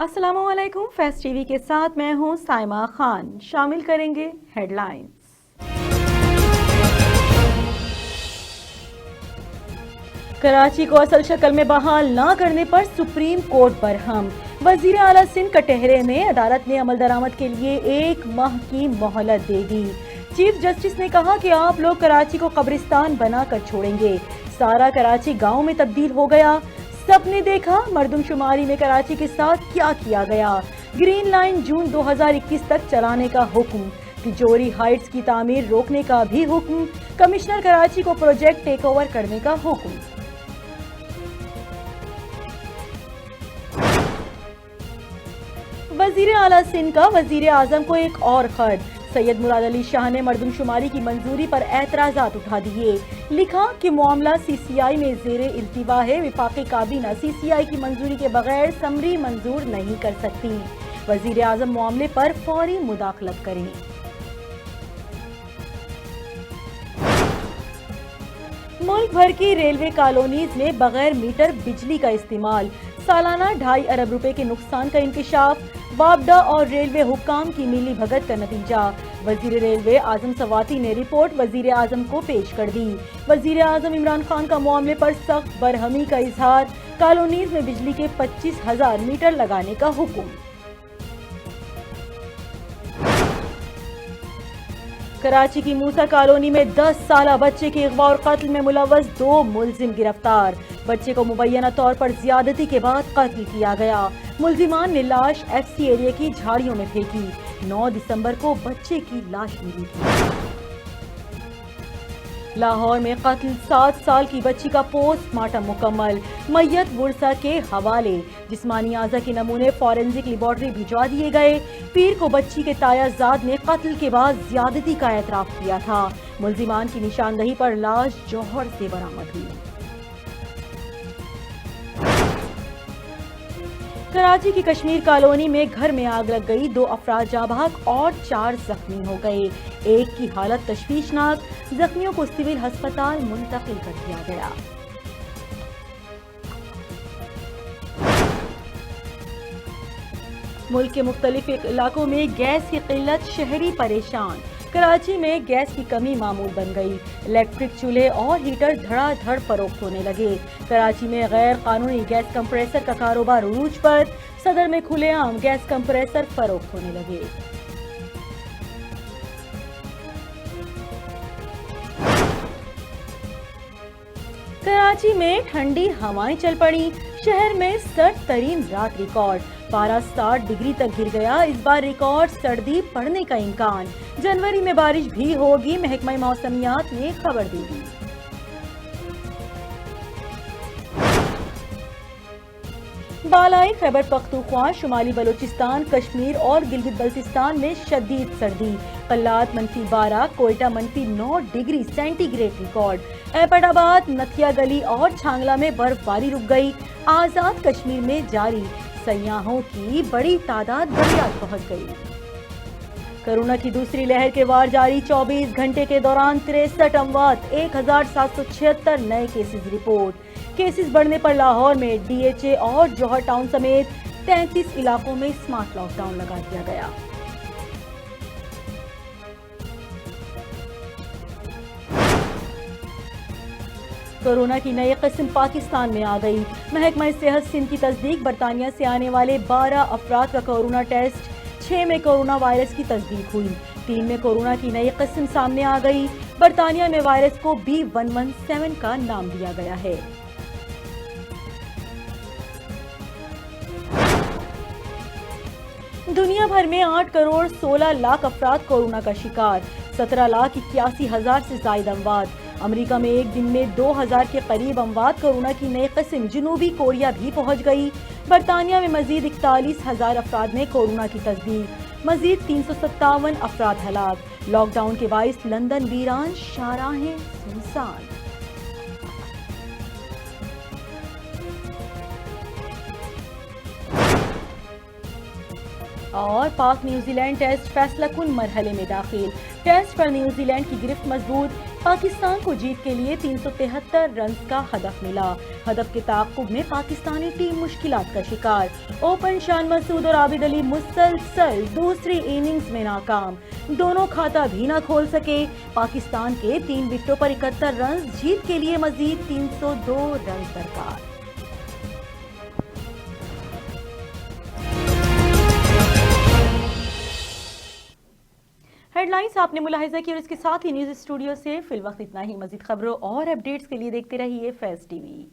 السلام علیکم، face T V کے ساتھ میں ہوں سائمہ خان۔ شامل کریں گے ہیڈ لائنز۔ کراچی کو اصل شکل میں بحال نہ کرنے پر سپریم کورٹ برہم۔ وزیر اعلیٰ سندھ کٹہرے میں عدالت نے عمل درآمد کے لیے 1 ماہ کی مہلت دے دی۔ چیف جسٹس نے کہا کہ آپ لوگ کراچی کو قبرستان بنا کر چھوڑیں گے، سارا کراچی گاؤں میں تبدیل ہو گیا۔ سب نے دیکھا مردم شماری میں کراچی کے ساتھ کیا کیا گیا۔ گرین لائن جون 2021 تک چلانے کا حکم۔ تجوری ہائٹس کی تعمیر روکنے کا بھی حکم۔ کمشنر کراچی کو پروجیکٹ ٹیک اوور کرنے کا حکم۔ وزیر اعلیٰ سندھ کا وزیر اعظم کو ایک اور خط۔ سید مراد علی شاہ نے مردم شماری کی منظوری پر اعتراضات اٹھا دیے۔ لکھا کہ معاملہ سی سی آئی میں زیر التوا ہے، وفاقی کابینہ سی سی آئی کی منظوری کے بغیر سمری منظور نہیں کر سکتی۔ وزیر اعظم معاملے پر فوری مداخلت کریں۔ ملک بھر کی ریلوے کالونیز میں بغیر میٹر بجلی کا استعمال، سالانہ 2.5 ارب روپے کے نقصان کا انکشاف، وابڈا اور ریلوے حکام کی ملی بھگت کا نتیجہ۔ وزیر ریلوے اعظم سواتی نے رپورٹ وزیر اعظم کو پیش کر دی۔ وزیر اعظم عمران خان کا معاملے پر سخت برہمی کا اظہار، کالونیز میں بجلی کے 25,000 میٹر لگانے کا حکم۔ کراچی کی موسیٰ کالونی میں 10 سالہ بچے کے اغوا اور قتل میں ملوث 2 ملزم گرفتار۔ بچے کو مبینہ طور پر زیادتی کے بعد قتل کیا گیا۔ ملزمان نے لاش ایف سی ایریا کی جھاڑیوں میں پھینکی۔ 9 دسمبر کو بچے کی لاش ملی تھی۔ لاہور میں قتل 7 سال کی بچی کا پوسٹ مارٹم مکمل، میت ورثہ کے حوالے۔ جسمانی اعضاء کے نمونے فورینزک لیبارٹری بھجوا دیے گئے۔ پیر کو بچی کے تایا زاد نے قتل کے بعد زیادتی کا اعتراف کیا تھا۔ ملزمان کی نشاندہی پر لاش جوہر سے برآمد ہوئی۔ کراچی کی کشمیر کالونی میں گھر میں آگ لگ گئی، 2 افراد جاں بحق اور 4 زخمی ہو گئے۔ ایک کی حالت تشویشناک، زخمیوں کو سول ہسپتال منتقل کر دیا گیا۔ ملک کے مختلف علاقوں میں گیس کی قلت، شہری پریشان۔ کراچی میں گیس کی کمی معمول بن گئی، الیکٹرک چولہے اور ہیٹر دھڑا دھڑ فروخت ہونے لگے۔ کراچی میں غیر قانونی گیس کمپریسر کا کاروبار عروج پر، صدر میں کھلے عام گیس کمپریسر فروخت ہونے لگے۔ کراچی میں ٹھنڈی ہوائیں چل پڑی، شہر میں سرد ترین رات ریکارڈ، پارہ 60 ڈگری تک گر گیا۔ اس بار ریکارڈ سردی پڑنے کا امکان، جنوری میں بارش بھی ہوگی، محکمہ موسمیات نے خبر دے دی۔ بالائی خیبر پختونخوا، شمالی بلوچستان، کشمیر اور گلگت بلتستان میں شدید سردی، Kalat -12، Quetta -9 degree centigrade record. Abbottabad, Nathia گلی اور چھانگلہ میں برف باری رک گئی۔ آزاد کشمیر میں جاری، سیاحوں کی بڑی تعداد دریافت پہنچ گئی۔ کورونا کی دوسری لہر کے وار جاری، 24 گھنٹے کے دوران 63 اموات، 1776 نئے کیسز رپورٹ۔ کیسز بڑھنے پر لاہور میں ڈی ایچ اے اور جوہر ٹاؤن سمیت 33 علاقوں میں اسمارٹ لاک ڈاؤن لگا دیا گیا۔ کورونا کی نئی قسم پاکستان میں آ گئی، محکمہ صحت سندھ کی تصدیق، برطانیہ سے آنے والے 12 افراد کا کورونا ٹیسٹ، 6 میں کورونا وائرس کی تصدیق ہوئی، 3 میں کورونا کی نئی قسم سامنے آ گئی۔ برطانیہ میں وائرس کو B117 کا نام دیا گیا ہے۔ دنیا بھر میں 8 کروڑ 16 لاکھ افراد کورونا کا شکار، 17,81,000 سے زائد اموات۔ امریکہ میں ایک دن میں 2,000 کے قریب اموات، کورونا کی نئی قسم جنوبی کوریا بھی پہنچ گئی۔ برطانیہ میں مزید 41,000 افراد میں کورونا کی تصدیق، مزید 357 افراد ہلاک۔ لاک ڈاؤن کے باعث لندن ویران، شاہراہیں سنسان۔ اور پاک نیوزی لینڈ ٹیسٹ فیصلہ کن مرحلے میں داخل، ٹیسٹ پر نیوزی لینڈ کی گرفت مضبوط، پاکستان کو جیت کے لیے 373 رنز کا ہدف ملا. ہدف کے تعاقب میں پاکستانی ٹیم مشکلات کا شکار. اوپن شان مسعود اور عابد علی مسلسل دوسری اننگز میں ناکام. دونوں کھاتا بھی نہ کھول سکے. پاکستان کے 3 وکٹوں پر 71 رنز. جیت کے لیے مزید 302 رنز درکار. ہیڈ لائنز آپ نے ملاحظہ کی اور اس کے ساتھ ہی نیوز اسٹوڈیو سے فی الوقت اتنا ہی. مزید خبروں اور اپڈیٹس کے لیے دیکھتے رہیے فیض ٹی وی.